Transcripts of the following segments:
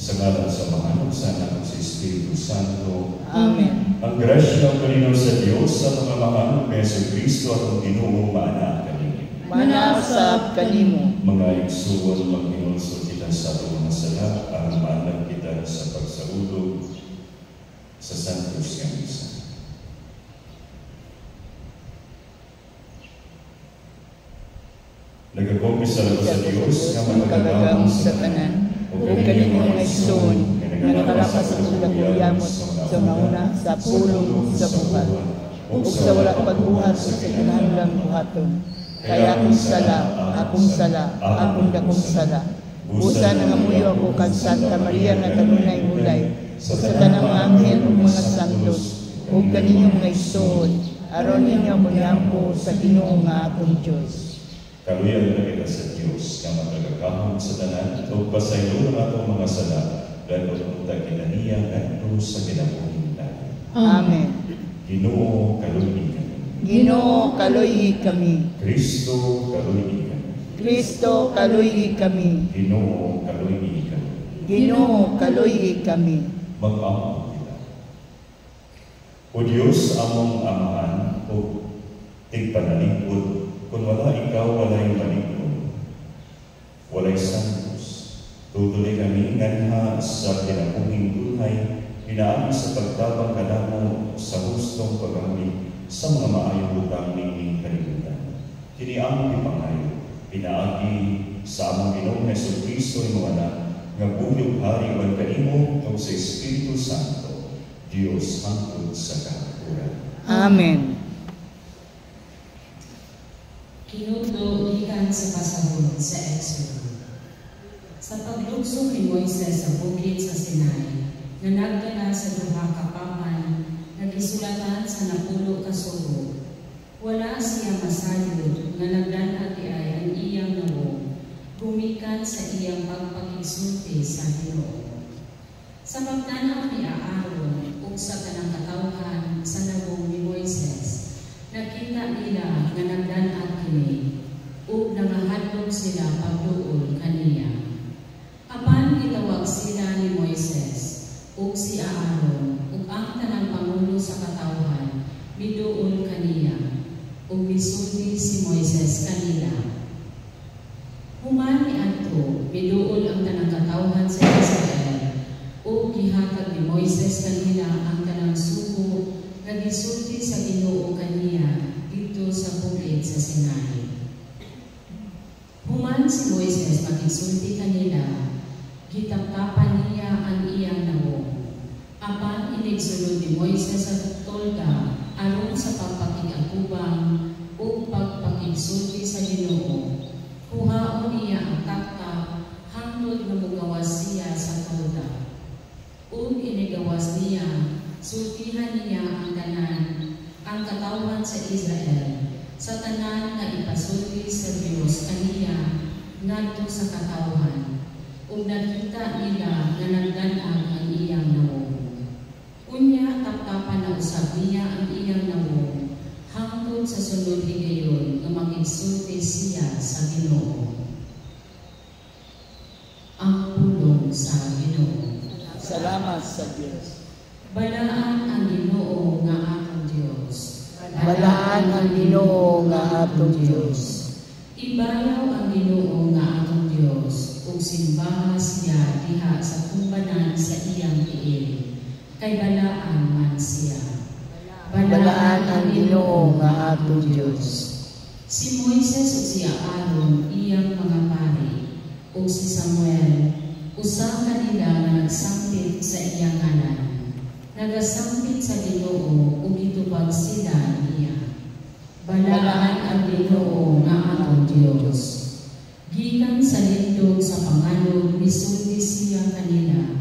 Sa ngalan sa Ama, sa Anak, sa Espiritu Santo. Amen. Ang grasya ng Panginoon sa Diyos, sa mga mahal ng Yesu Kristo at ang Ginoo maanak kanimo. Manasap kanimo. Mga igsuon, maghinulso kita sa atong mga sala, ang maanak kita sa pagsaulog sa Santos nga Misa. Nagakompisa ako sa Diyos nga magkagahong sa tanan, o kanino mga igsoon, nga nakalakas sa kulaguyamot sa nauna, sa pulong, sa buhat, o sa wala pagbuhat sa kinahanglang buhaton. Kaya akong sala, akong dakong sala. Busa na ngamuyo ako kag Santa Maria nga kanunay mulay, sa tanang mga anghel ug mga santos, ug kaninyong mga igsoon, aron ninyo munyampo sa Ginoo nga akong Diyos. Kaluyan na kita sa Diyos, nga magkagahong sa tanan, ug pasaylo ng atong mga sala, lalo ng taginaniya ngadto sa kinabuhing tayo. Amen. Ginoo, kaluyi kami. Ginoo, kaluyi kami. Kristo, kaluyi kami. Kristo, kaluyi kami. Ginoo, kaluyi kami. Ginoo, kaluyi kami. Mag-among kita. O Diyos, among amahan, o tigpanalingkod, kung wala ikaw, wala'y malingkod, wala'y santos. Tutuloy kami nganha sa kinabuhing buhay, inaami sa pagtabang kanamo sa hustong paggamit sa mga maayong butang ning kalibutan. Kini among ipangayo, pinaagi sa among Ginoong Jesucristo imo anak, nga buhyog hari man kanimo ug sa Espiritu Santo, Dios hangtod sa kahapura. Amen. Kinuto gikan sa pasahod sa Exodo. Sa paglugso ni Moises sa bukid sa Sinai, nga nagdala sa duha ka paman, nagisulatan sa napulo ka sugo. Wala siya masayod nga nagdan-ati ay ang iyang nawo, gumikan sa iyang pagpakigsulti sa Ginoo. Sa pagtanaw ni Aaron ug sa kanang katawhan sa nawong ni Moises, nakita nila nga nagdan-at kini, ug nangahadlok sila pagduol kaniya. Apan gitawag sila ni Moises, ug si Aaron, ug ang tanang pangulo sa katawhan, miduol kaniya, ug misulti si Moises kanila. Human ni adto, miduol ang tanang katawhan sa Israel, ug gihatag ni Moises kanila ang tanang sugo nga gisulti sa Ginoo kaniya dito sa bukid sa Sinai. Human si Moises magisulti kanila, gitaptapan niya ang iyang nawo. Apan inigsulod ni Moises sa tolda aron sa pagpakig-akubang o pagpakigsulti sa Ginoo. Kuhaon niya ang takta hangtod nga mugawas siya sa tolda. Ug inigawas niya, sultihan niya ang tanan, ang katawhan sa Israel, sa tanan nga ipasulti sa Dios kaniya ngadto sa katawhan, ug nakita nila nga nagdan-ag ang iyang nawo. Unya taptapan na usab niya ang iyang nawo hangtod sa sunod higayon nga makigsulti siya sa Ginoo. Ang pulong sa Ginoo. Salamat sa Diyos. Balaan ang Ginoo nga atong Dios. Balaan ang Ginoo nga atong Diyos. Ibayaw ang Ginoo nga atong Dios, ug simbahan siya diha sa kumbanan sa iyang tiil. Kay balaan man siya. Balaan ang Ginoo nga atong Diyos. Si Moises ug si Aaron iyang mga pari, ug si Samuel usa kanila nga nagsambit sa iyang ngalan. Nagasambit sa Ginoo ug gitubag sila niya. Balaan ang Ginoo nga atong Dios. Gikan sa lindog sa panganog misulti siya kanila.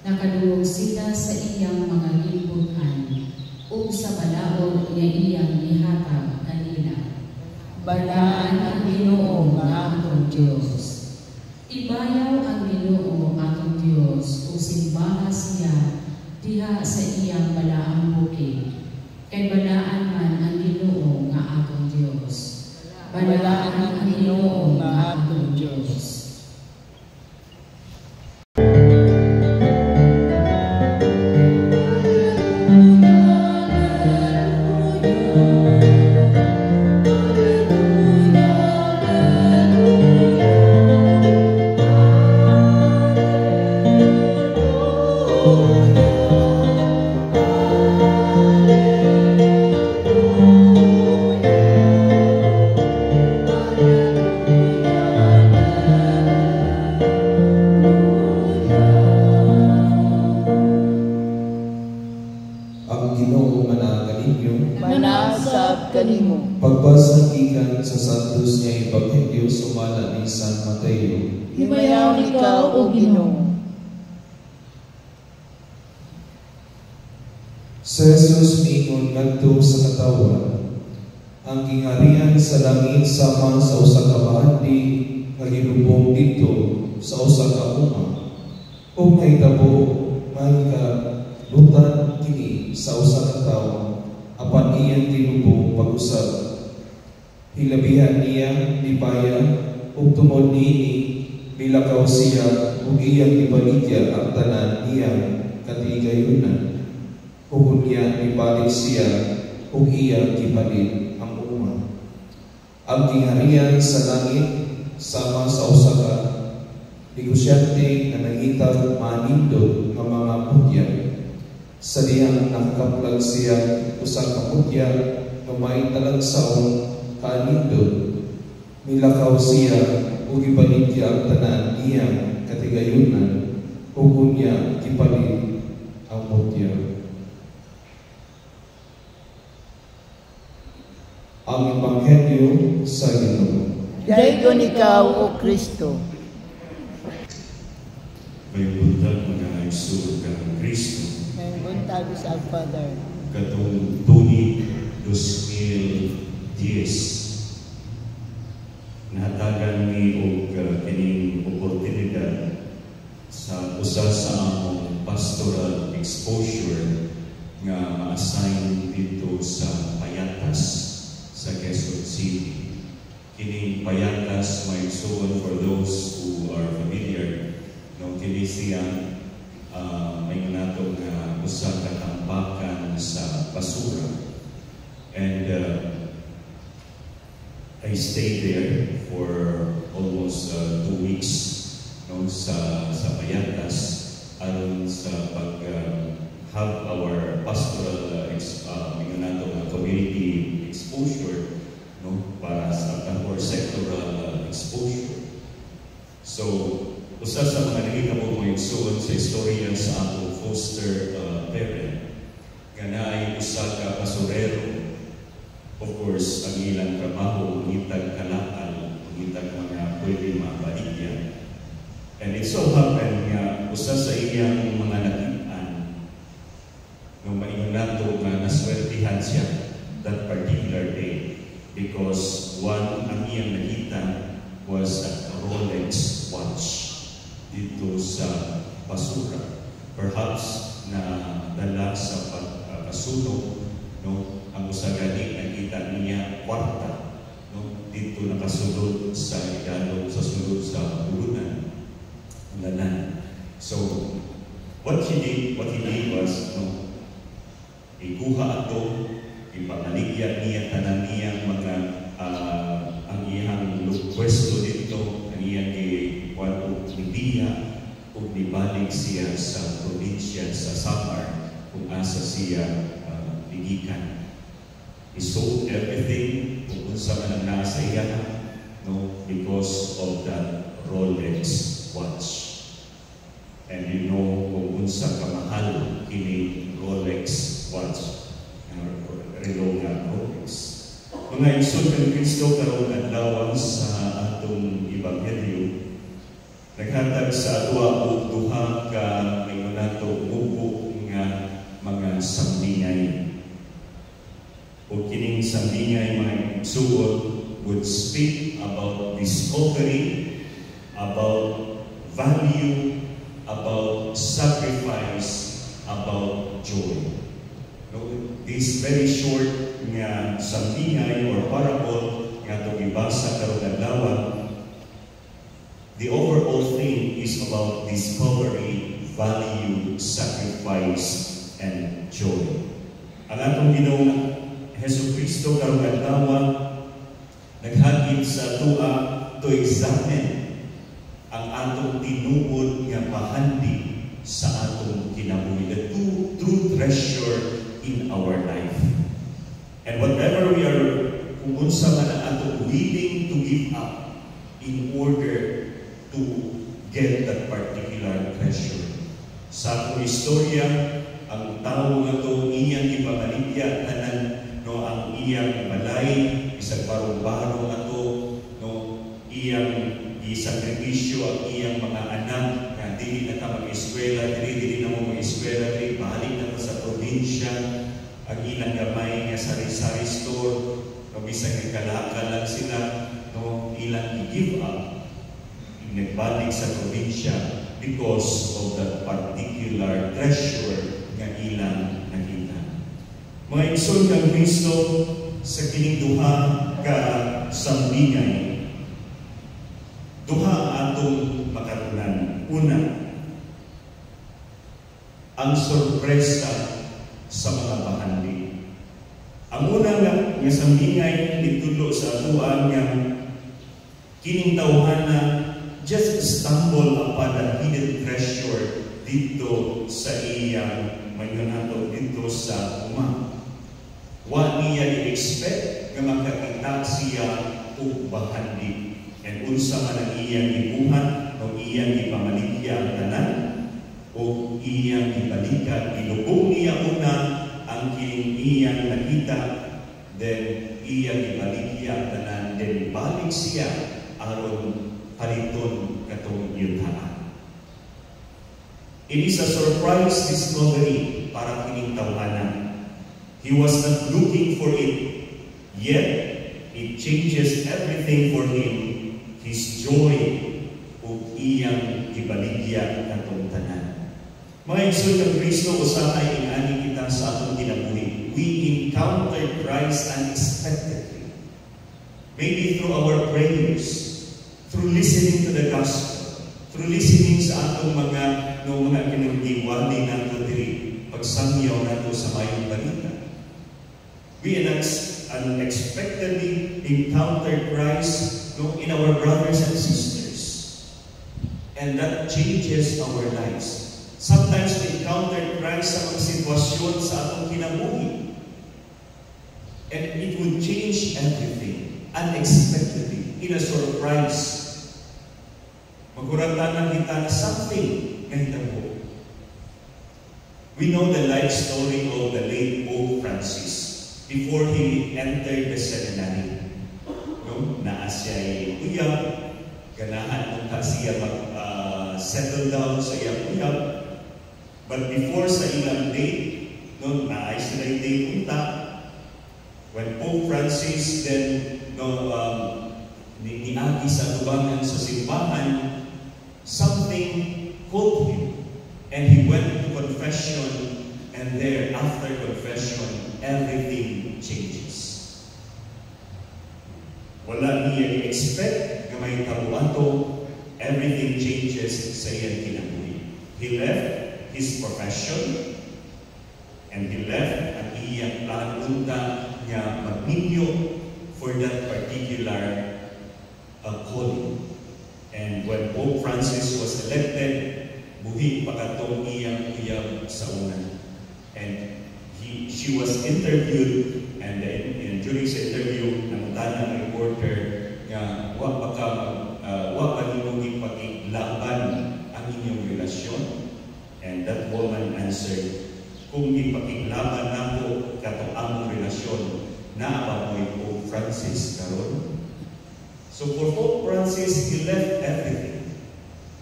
Nakadungog sila sa iyang mga gibutan ug sa balaod nga iyang gihatag kanila. Balaan ang Ginoo nga atong Dios. Ibayaw ang Ginoo atong Dios ug simbahan siya diha sa iyang balaang bukid. Kay balaan man ang Ginoo nga atong Dios. Balaan ang Ginoo nga atong Dios. ngalan ni San Mateo. Himayaw ikaw, O Ginoo. Sa Jesus mingon ngadto sa katawan, ang kingharian sa langit sama sa usa ka bahandi nga ginubong dito sa usa ka uma. Ug nahitabo may kalutan kini sa usa ka tawo, apan iyang ginubong pag-usab. Hilabihan niya dipaya ug tungod niini milakaw siya ug iyang ibaligya ang tanan niyang katigayunan. Ug niya ibalik siya ug iyang gipalit ang uma. Ang kingharian sa langit sama sa usa ka negosyante nga nangitag manindot nga mga putya. Sa diyang nakakaplag siya usa ka putya nga may talagsaon kanindot, milakaw siya ug gipalit ang tanan iyang katigayunan ug niya gipalit ang putya. Ang Ebanghelyo sa Ginoo. Daygon ikaw, O Kristo. May buntag mga isulog ng Kristo. May buntag sa Father. Katong Tuni 2010. Nahatagan ni og kining oportunidad sa usa sa among pastoral exposure nga ma-assign dito sa Payatas sa Quezon City. Kining Payatas may suon for those who are familiar. No, kini siya may nato nga usa ka tambakan sa basura. And I stayed there for almost 2 weeks, no, sa Payatas aron sa pag have our pastoral community exposure, no, para sa or sectoral exposure. So usa sa mga nahitabo mo igsuon sa istorya sa atong foster parent nga naay usa ka basurero. Of course, ang ilang trabaho ngitag kalakal, ngitag mga pwede mabaligya. And it so happened nga usa sa iyang mga nakitaan nung maingon nato nga naswertihan siya that particular day because one ang iyang nakita was a Rolex watch dito sa basura. Perhaps na dala sa pagkasunog, no, ang usa gani nakita niya kwarta, no, dito nakasulod sa igalog sa sulod sa bulunan lanan. So what he did was, no, ikuha ato, ipangaligya niya tanan niyang mga ang iyang pwesto dito, ang iyang nibiya ug nibalik siya sa probinsya sa Samar kung asa siya ligikan. He sold everything kung unsa man ang nasa iya, no, because of that Rolex watch. And you know kung unsa kamahal kini Rolex watch, relo nga Rolex. Mga igsoon ng Kristo karon adlaw sa atong Ebanghelyo, naghatag sa adwa og duha ka nato bubo nga mga sambingay. O kining sambingay mga igsoon would speak about discovery, about value, about sacrifice, about joy. No, this very short nga sambingay or parable nga itong ibasa karong adlaw, the overall thing is about discovery, value, sacrifice, and joy. Ang atong Ginoong Jesucristo karong adlaw naghagit sa atua to examine ang atong tinuod nga pahandi sa atong kinabuhi, the true treasure in our life. And whatever we are, kung unsa man ang atong willing to give up in order to get that particular treasure. Sa atong istorya, ang tao nga to iyang ipabaligya tanan, no, ang iyang balay, isang barong-barong ato, no, iyang gisakripisyo ang iyang mga anak nga dili na ka mag-eskwela, dili na mo mag-eskwela, dili balik na ka sa probinsya, ang ilang gamay nga sari-sari store, no, bisag nagkalaka lang sila, no, ilang i-give up, nagbalik sa probinsya because of that particular treasure nga ilang nakita. Mga igsoon kang Kristo, sa kining duha ka sambingay, duha atong makatunan. Una, ang sorpresa sa mga bahandi. Ang una nga sambingay nitulo sa atuan nga kining tawhana just stumble upon a hidden treasure dito sa iyang mayunato dito sa uma. Wa niya i-expect nga makakita siya og bahandi. And unsa man ang iyang ibuhat o iyang ipamaligya ang tanan o iyang ibalikan, ilubong niya una ang kining iyang nakita, then iyang ibaligya ang tanan, then balik siya aron paliton katong yuthaan. It is a surprise discovery para kining tawhana. He was not looking for it, yet it changes everything for him. His joy o iyang ibaligya katong tanan. Mga igsoon ng Kristo, usahay inani kita sa atong kinabuhi. We encounter Christ unexpectedly. Maybe through our prayers, through listening to the gospel, through listening sa atong mga kinagdiwali nato diri pagsangyaw nato sa mayong balita. We unexpectedly encounter Christ in our brothers and sisters, and that changes our lives. Sometimes we encounter Christ sa mga sitwasyon sa atong kinabuhi, and it would change everything unexpectedly, in a surprise. Magurantanan kita na something nga hitabo. We know the life story of the late Pope Francis before he entered the seminary. Na siya uyab, ganahan nung siya mag-settle down sa iyang uyab. But before sa ilang date, naay sila yung date unta, when Pope Francis then niagi sa tubangan sa simbahan, something caught him, and he went to confession, and there, after confession, everything changes. Wala niya i-expect na may tabuato, everything changes sa iyang kinabuhi. He left his profession, and he left ang iyang planunta niya magninyo for that particular calling. And when Pope Francis was elected, buhi pakatong iyang uyab sa una. And she was interviewed, and during sa interview, nangutan ng reporter nga wa pa ninong ipakiglaban ang inyong relasyon. And that woman answered, kung ipakiglaban nako katong among relasyon, naabamoy Pope Francis karon. So for Pope Francis, he left everything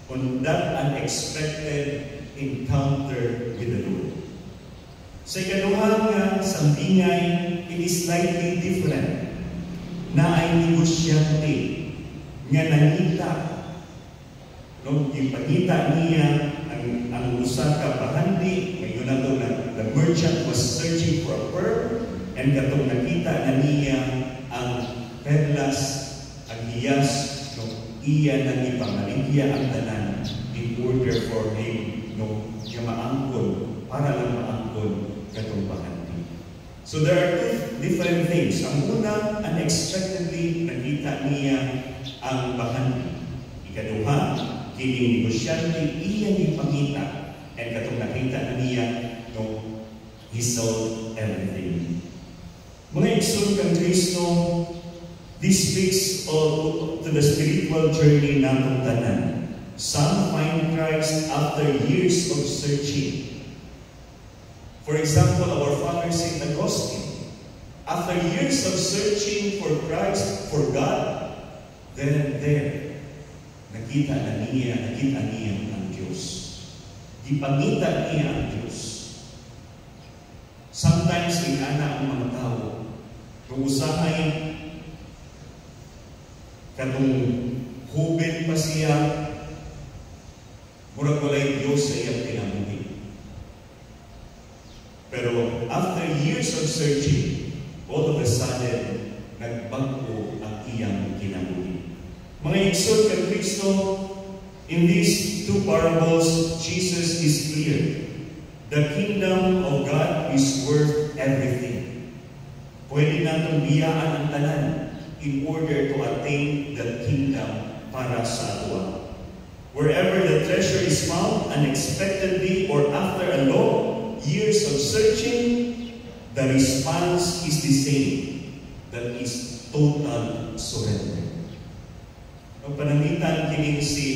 on that unexpected encounter with the Lord. Sa ikaduhang sambingay, it is slightly different. Na ay negosyante nga nangita. Ipakita niya ang usa ka bahandi, ngayon na na the merchant was searching for a pearl, and katong nakita na niya ang perlas, ang hiyas, iya na ipamaligya ang tanan in order for him nga maangkon, para lang maangkon katong bahandi. So there are two different things. Ang una, unexpectedly nakita niya ang bahandi. Ikaduha, kining negosyante iya ni pangita, and katong nakita na niya he sold everything. Mga igsoon kang Kristo, this speaks to the spiritual journey natong tanan. Some find Christ after years of searching. For example, our Father St. Augustine, after years of searching for Christ, for God, then there, nakita niya ang Diyos. Gipangita niya ang Diyos. Sometimes, ingana ang mga tao, kung usahay, katong hubin pa siya, murag walay Diyos sa iyang kinabuhi. Pero after years of searching, all of a sudden, nagbago ang iyang kinabuhi. Mga igsod kang Kristo, in these two parables, Jesus is clear. The kingdom of God is worth everything. Pwede natong biyaan ang tanan in order to attain the kingdom para sa atua. Wherever the treasure is found unexpectedly or after a long years of searching, the response is the same. That is total surrender. Ang panangitan kining si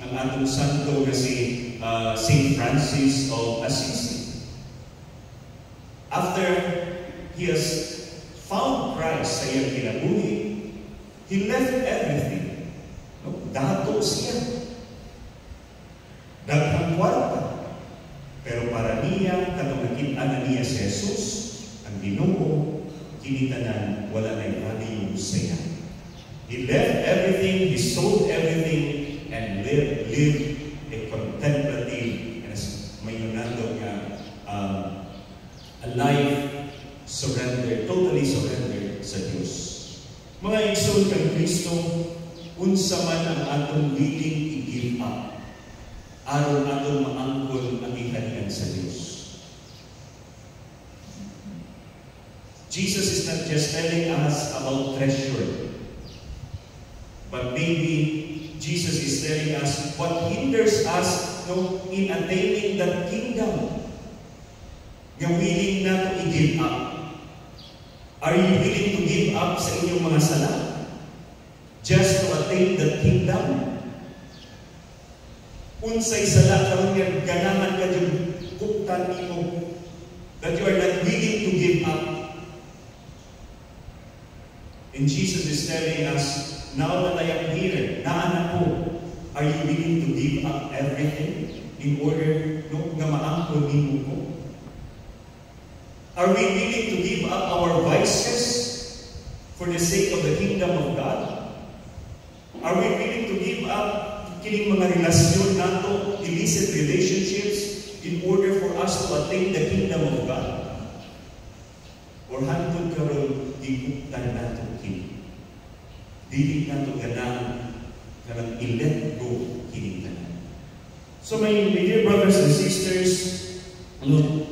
ang atong santo kasi St. Francis of Assisi. After he has found Christ sa iyang kinabuhi, he left everything. Dato siya. Daghang kwarta. Pero para niya, katong nakita na niya si Jesus, ang Ginoo, kinitanan, wala na value sa iya. He left everything, he sold everything, and lived a contemplative, as mayunando nga, a life surrender, totally surrender sa Diyos. Mga igsod kang Kristo, unsa man ang atong willing i-give up, aron atong maangkon ang ihalian sa Diyos. Jesus is not just telling us about treasure, but maybe Jesus is telling us what hinders us in attaining that kingdom. Nga willing na to i-give up. Are you willing to give up sa inyong mga sala just to attain that kingdom? Unsay sala karon nga ganahan ka yung kuptan imo that you are not willing to give up? And Jesus is telling us, now that I am here, naanak ko, are you willing to give up everything in order nga maangkon nimo ko? Are we willing to give up our vices for the sake of the kingdom of God? Are we willing to give up kining mga relasyon nato, illicit relationships, in order for us to attain the kingdom of God? Or hantod karon giguptan nato kini? Dili nato ganang i-let go kining tanan. So my dear brothers and sisters,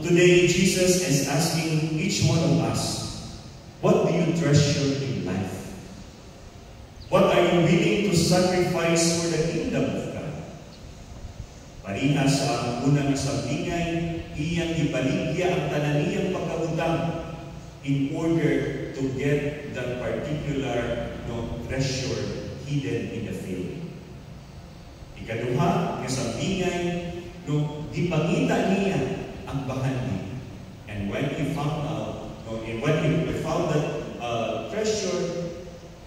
today Jesus is asking each one of us, what do you treasure in life? What are you willing to sacrifice for the kingdom of God? Pariha sa unang sambingay, iyang ibaligya ang tanan niyang pagkautang in order to get that particular treasure hidden in the field. Ikaduha, nga sambingay, gipangita niya ang bahan niya. And when he found out, when he found that treasure,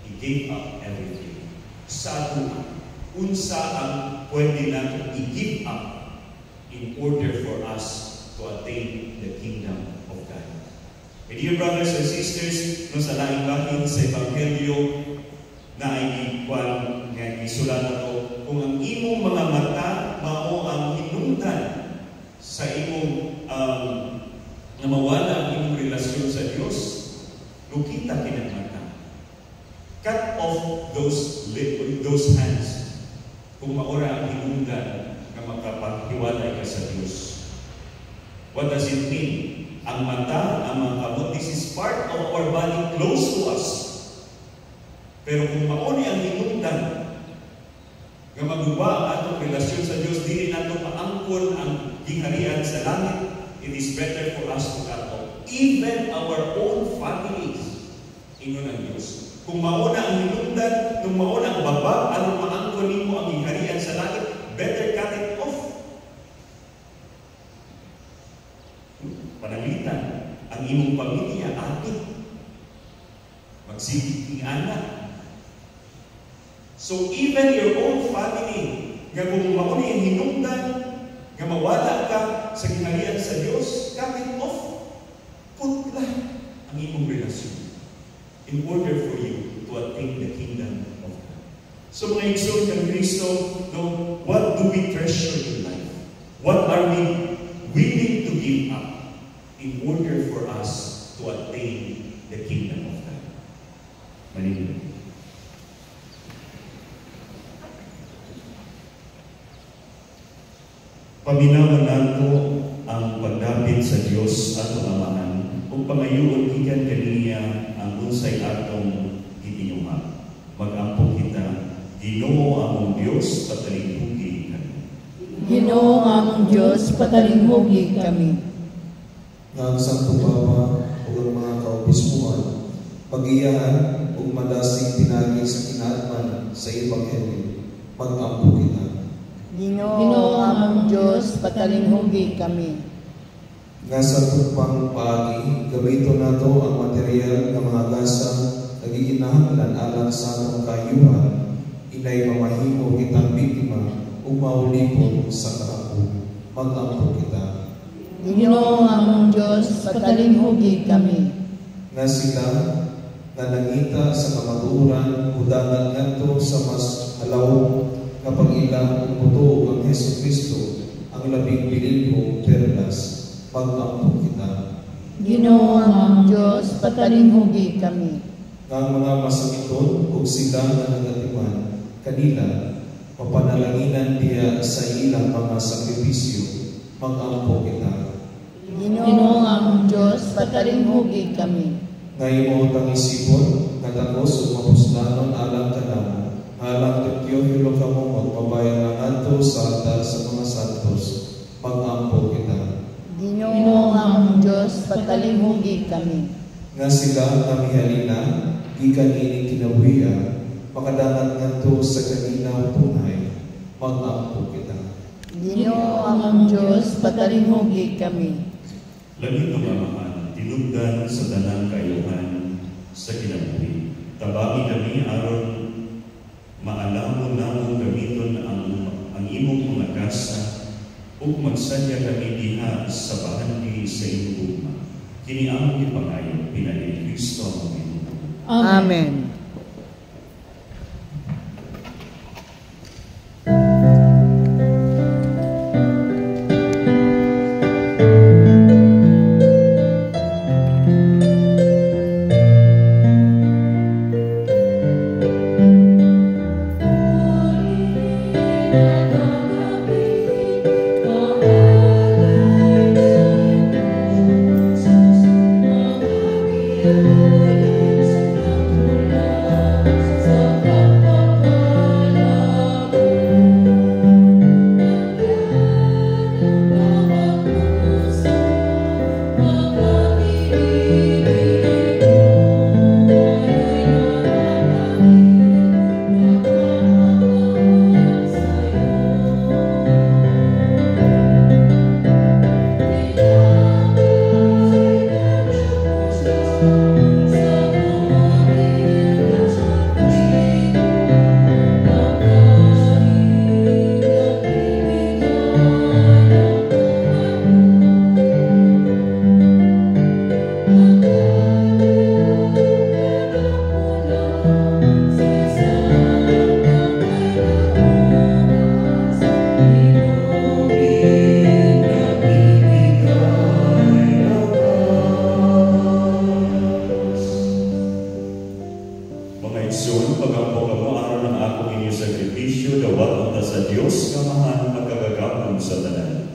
he gave up everything. Sa ato, unsa ang pwede natin i-give up in order for us to attain the kingdom of God. And dear brothers and sisters, sa laing bahin sa Ebanghelyo na ay nga isulat nato, kung ang imong mga mata mao ang hinungdan sa imong na mawala ang imong relasyon sa Diyos, lukita kinang mata. Cut off those hands kung maura ang hinungdan na makapaghiwalay ka sa Diyos. What does it mean? Ang mata, ang mga kamot, this is part of our body close to us. Pero kung mauni ang hinungdan nga maguba ang atong relasyon sa Diyos, dili nato maangkon ang gingharian sa langit, it is better for us to cut off even our own families. Ingon ang Diyos. Kung mauna ang hinungdan, kung mauna ang baba, anong maangkon nimo ang gingharian sa langit, better cut it off. Panalitan ang imong pamilya, ati, magsigit ng anak. So even your own family, nga kung mauni ang hinungdan, nga mawala ka sa gingharian sa Dios, cut it off. Put lang ang imong relasyon in order for you to attain the kingdom of God. So mga igsoon ng Kristo, no, what do we treasure in life? What are we willing to give up in order for us to attain the kingdom of God? Manilin. Paminawan nato ang pagdapit sa Dios atong Amahan ug pangayoon gikan kaniya ang unsay atong gitinguha. Mag-ampong kita, Ginoo among Dios, patalinghugi kami. Ginoo among Dios, patalinghugi kami. Nga ang Santo Papa o ang mga kaobispuan, pag-iyahan o madasig pinagi sa kinaatman sa Ebanghelyo, mag-ampo kita. Ginoo among Dios, patalinghugi kami. Nga sa tupang paagi, gamito nato ang material ng mga gasa na giginahanglan alang sa atong kayuhan, inay mamahimo kitang biktima o maulipon sa karako. Mag-ampo kita. Ginoo among Dios, patalinghugi kami. Nga sila nga nangita sa kamaturan udangan ngadto sa mas halaw kapag ilang umuto ang Hesus Kristo ang labing bilin perlas. Mag-ampo kita. Ginoo among Dios, patalinghugi kami. Nga mga masakiton o sila nga nagatiman kanila papanalanginan diya sa ilang mga sakripisyo. Mag-ampo kita. Ginoo among Dios, patalinghugi kami. Ngayon ang isipon, katagos o mapuslanon alang kanamo, alang Teofilo kamo magpabayan ng anto sa altar sa mga santos. Mag-ampo kita. Ginoo among Dios, patalinghugi kami. Nga sila kami halina, gikan ini kinabuhian, makadangat ngadto sa kaninaw tunay. Mag-ampo kita. Ginoo among Dios, patalinghugi kami. Langit ng Amahan, tinugdan sa tanang kayuhan sa kinabuhi. Tabangi kami aron maalamon namong gamiton ang imong mga gasa ug magsanya kami diha sa bahandi sa imong gugma. Kini among ipangayo pinali Kristo ang Ginoo. Amen.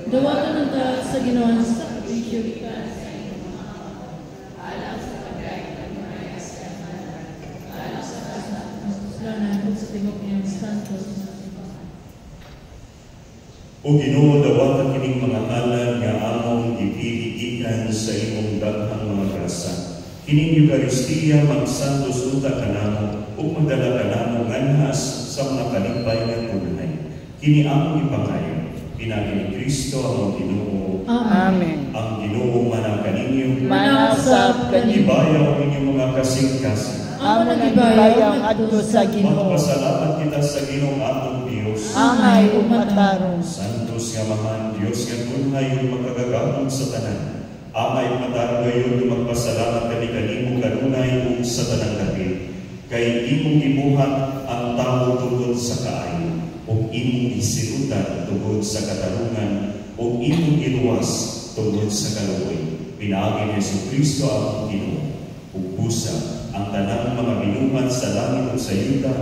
Dawatan ta sa Ginoon sa sakripisyo ikan sa imong mga alam sa pagkain ng mga kasalanan, alam sa kasalanan ug sa tingog niyang santos. O Ginoo, dawatan kining mga alam nga among gipili ikan sa imong daghang mga grasa. Kining Eucharistia magsantos unta kanamo ug magdala kanamo nganhas sa mga kalipay nga tunay. Kini among ipangayo pinagi ni Kristo ang Ginoo. Amen. Ang Ginoo manang kaninyo, Manasab kaninyo. ibayaw inyong mga kasing-kasing. amo nagibayang adto sa Ginoo. Magpasalamat kita sa Ginoong atong Dios. Angay ug matarong. Santos nga Amahan Dios nga tunay ug makagagahom sa tanan. Amay matarong gayon magpasalamat kami kanimo kanunay ug sa tanang dapit. Kay imong gibuhat ang tawo tungod sa kaayo, ug imong gisirutan tungod sa katarungan, ug imong giluwas tungod sa kaluoy. Pinaagi ni Jesucristo ang Ginoo. Ug busa ang tanang mga binuhat sa langit ug sa yuta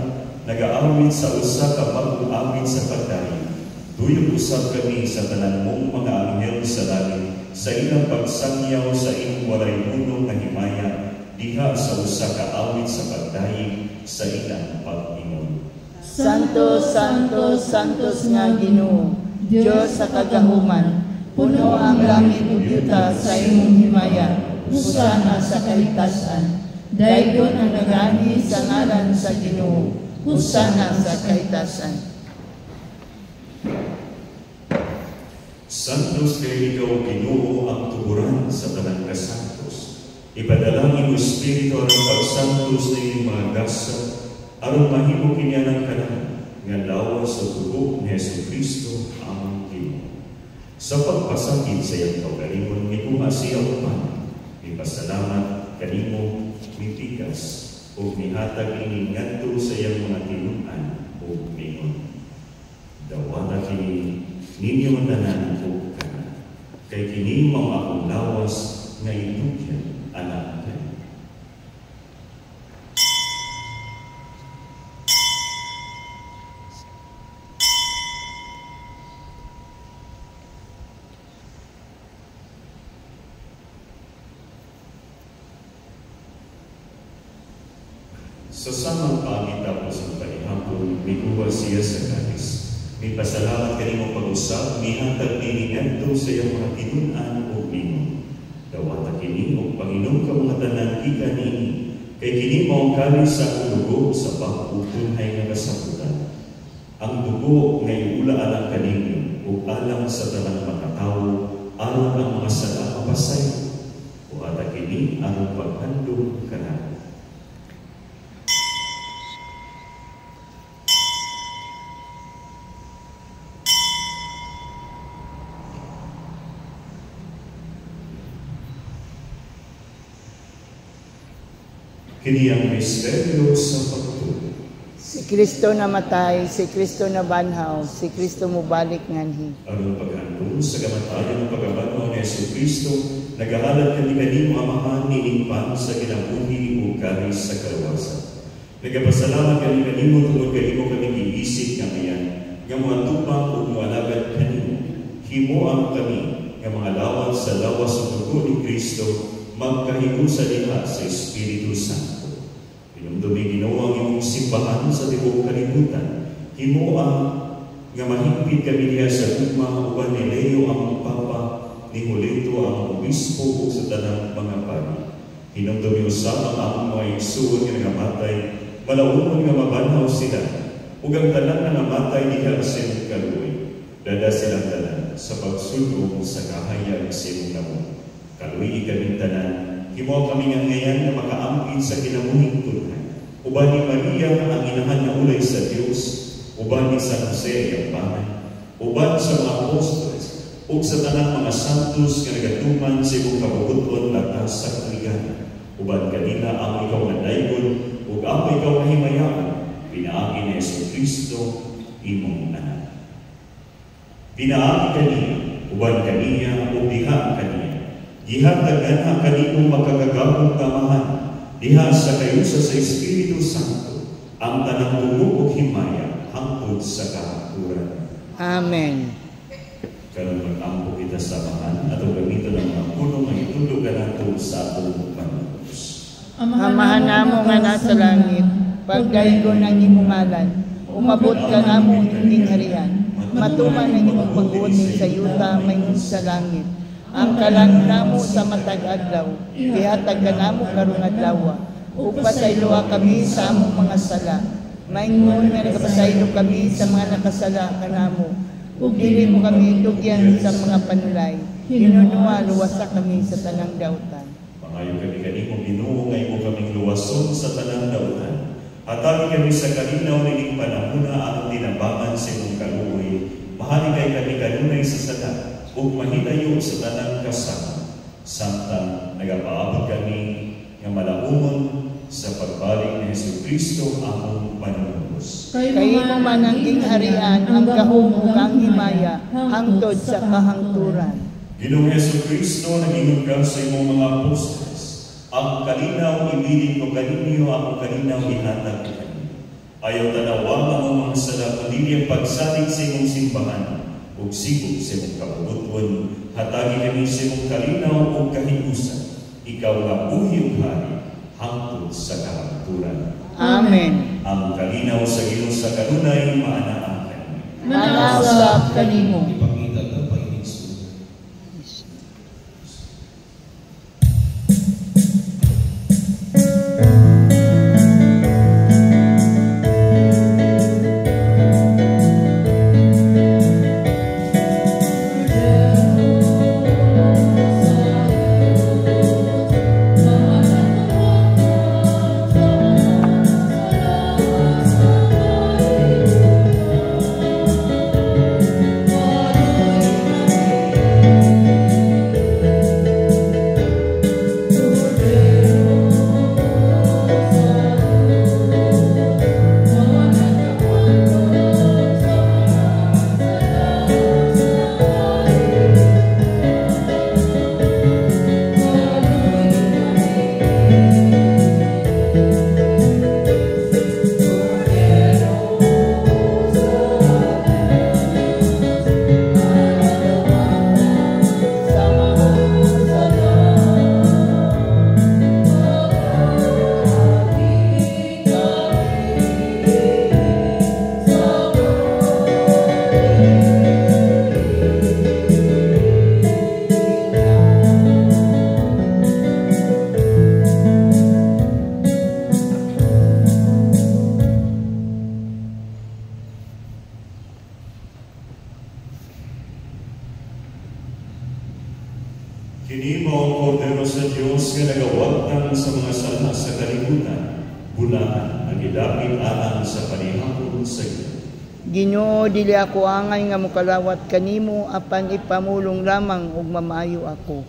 nagaawit sa usa ka bag-ong awit sa pagdayon. Tuyong usab kami sa tanan mong mga anghel sa langit sa ilang pagsangyaw sa imong walay munong nga himaya diha sa usa ka awit sa pagdayon sa ilang pag-ingon. Santo, Santo, Santos nga Ginoo, Diyos sa kagahuman, puno ang langit ug yuta sa imong himaya, husana sa kaligtasan. Daygon ang nagani sa ngalan sa Ginoo, husana sa kaligtasan. Santos kay ikaw Ginoo ang tuburan sa tanan ka santos. Ipadalangin mo Espiritu ang pagsantos na iyong mga gasa aron mahimo kinyanan ka na nga lawas sa tubo ni Jesucristo ang Ginoo. Sa pagpasakit sa iyang kaugalingon, ikuha siya upan. Ipasalamat kanimo mitigas o mihatag ini ngadto sa iyang mga tinunan o mingon. Dawata kini ninyo tanan o kanan. Kay kini mga akong lawas nga itugyan anak ka. Sa samang pangitapos ang panihapon, mikuha siya sa kalis. May pasalamat kanimo pag-usap, mihatag dili ngadto sa iyang mga tinunan o mingon. Dawata kini o Panginoon ka mga tanan ika nini, kay kini mao kalis sa akong dugo sa pag-utunhay nga kasaputan. Ang dugo nga iula alang kaninyo o alang sa tanang mga tao, aron ang mga sala mapasay. O ata kini aron paghandog kanan. Kini ang misteryo sa pagtuo. Si Kristo namatay, si Kristo nabanhaw, si Kristo mubalik nganhi. Aron paghandog sa kamatayon ng pagkabanhaw ni Jesucristo, nagahalat kami kanimo Amahan niingpan sa kinabuhi o karis sa kaluwasan. Nagapasalamat kami kanimo tungod kanimo kami giisip nga ngayon, nga mga tupang o mualagad kanimo. Himoang kami nga mga lawas sa lawas sa dugo ni Kristo, magkahinusa diha sa Espiritu Santo. Pinumdumi Ginoo ang imong simbahan sa tibuok kalibutan. Himoa nga mahigpit kami diha sa gugma uban ni Leo ang Papa, ni Julito ang Obispo ug sa tanang mga pari. Hinumdumi usab ang among mga igsoon nga nagamatay, malaunon nga mabanhaw sila, ug ang tanan nga namatay diha sa imong kaluoy. Dada silang tanan sa pagsudong sa kahayag sa imong namon. Kaluwi kami tanan, himo kami nga ngayon na makaampit sa kinabuhing tunay. Uban ni Maria ang inahan nga ulay sa Dios, uban ni San Jose ang Pangay, uban sa mga apostoles, ug sa tanang mga santos nga nagatuman sa imong kabubuton latas sa kaligaya. Uban kanila ang ikaw nga daygon, ug ang ikaw nga himayawan, pinaagi ni Jesucristo imong anak. Pinaagi kaniya, uban kaniya, ug diha kaniya. Gihatag na kanimong makagagahong kamahan diha sa kayusa sa Espiritu Santo ang tanang dugo ug himaya hangtod sa kahaturan. Amen. Karon mag-ampo kita sa amahan at gamiton ang mga puno nga itulog nato sa atong panunos. Amahan namo nga nasa langit, pagdaygon ang imong ngalan, umabot ka namo ining harian. Matuman ang imong pagbuti sa yuta mayroon sa langit. Ang kalan namo sa matag adlaw, ihatag ka namo karong adlaw, ug pasayloa kami sa among mga sala. Maingon nga nagapasaylo kami sa mga nakasala kanamo, ug dili mo kami tugyan sa mga panulay. Hinunua luwasa kami sa tanang dautan. Mangayo kami kanimo Ginoo nga imo kaming luwason sa tanang dautan. Hatagi kami sa kalinaw nining panahona ang tinabangan sa imong kaluoy. Mahali kay kami kanunay sa sana ug mahinayo sa tanang kasama. Samtang nagapaabot kami nga malaumon sa pagbalik ni Jesucristo among Panginoos. Kayo man ang gingharian, ang gahom ug ang himaya, hangtod sa kahangturan. Ginoong Jesucristo, nag-ingon ka sa imong mga apostles. Ang kalinaw ibilin ko kaninyo, ang kalinaw ihatag ko kaninyo. Ayaw tanawang ang mga sala, kundi ang pagsalig sa imong simbahan ug sigog sa imong kabubuton. Hatagi kami sa imong kalinaw ug kahigusan. Ikaw nga buhi ug hari, hangtod sa kahangturan. Amen. Ang kalinaw sa Ginoo sa kanunay maanaan kami. Manawag kanimo. Ipakita ng pahiningso. Kini mao ang kordero sa Dios nga nagawagtang sa mga sala sa kalibutan, bulaan ang gidapit alang sa panihapon sa iyo. Ginoo, dili ako angay nga mokalawat kanimo apan ipamulong lamang ug mamaayo ako.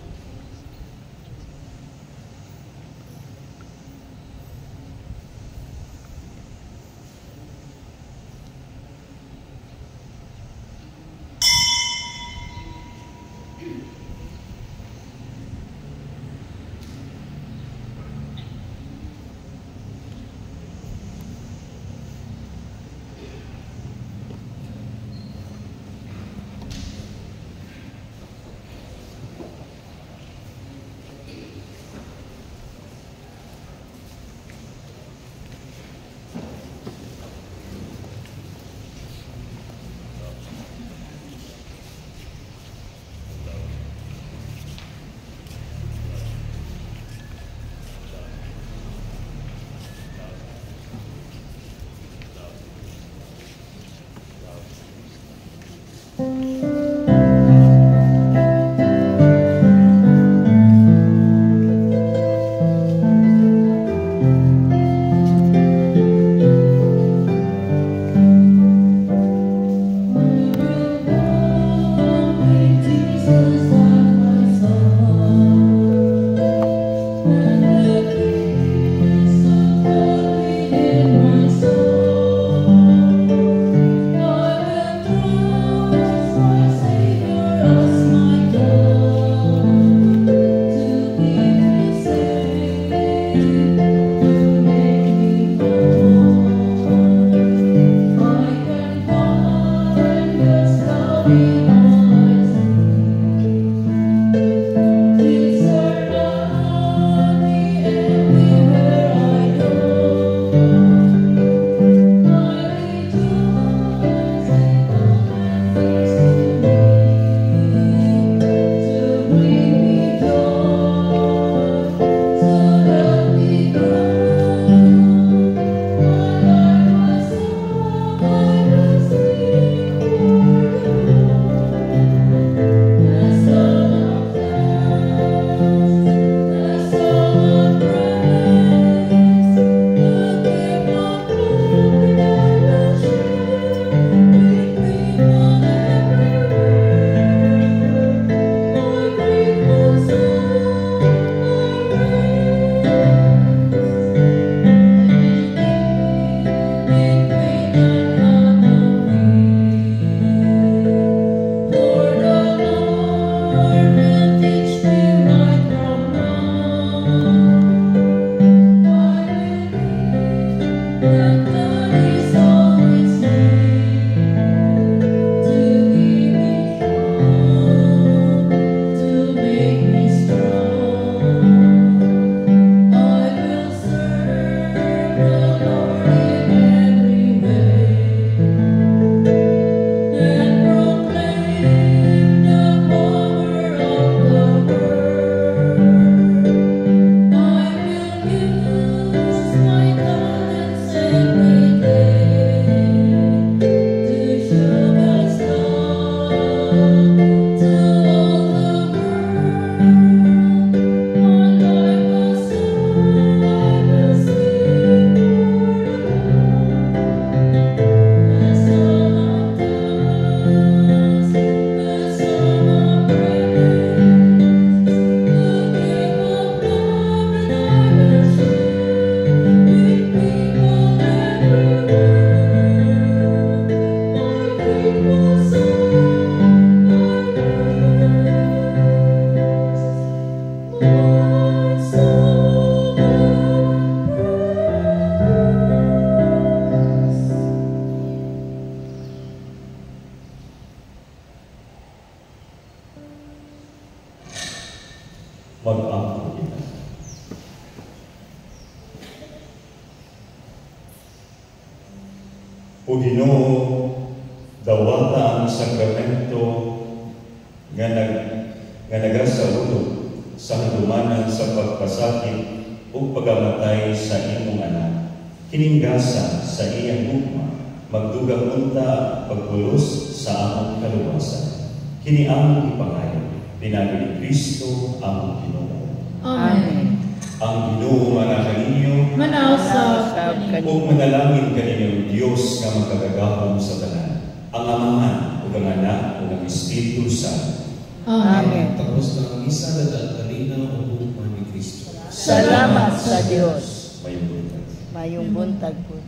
Mag-ampo kita. O Ginoo, dawata ang sakramento nga nagasaulo sa hadumanan sa pagpasakit o pagamatay sa imong anak. Kininggasa sa iyang gugma, magdugang unta pagpulos sa among kaluwasan. Kini among ipangayo, pinagi ni Kristo among Ginoo. Amen. Ang Ginoo manahan ninyo, Manausap o manalangin kaninyo Diyos nga magkagagahom sa tanan. Ang Amahan, o ang Anak, o ang Espiritu Santo. Amen. Tapos na ang misa na dalina o hukman ni Kristo. Salamat sa Diyos. Mayong buntag. Mayong buntag po.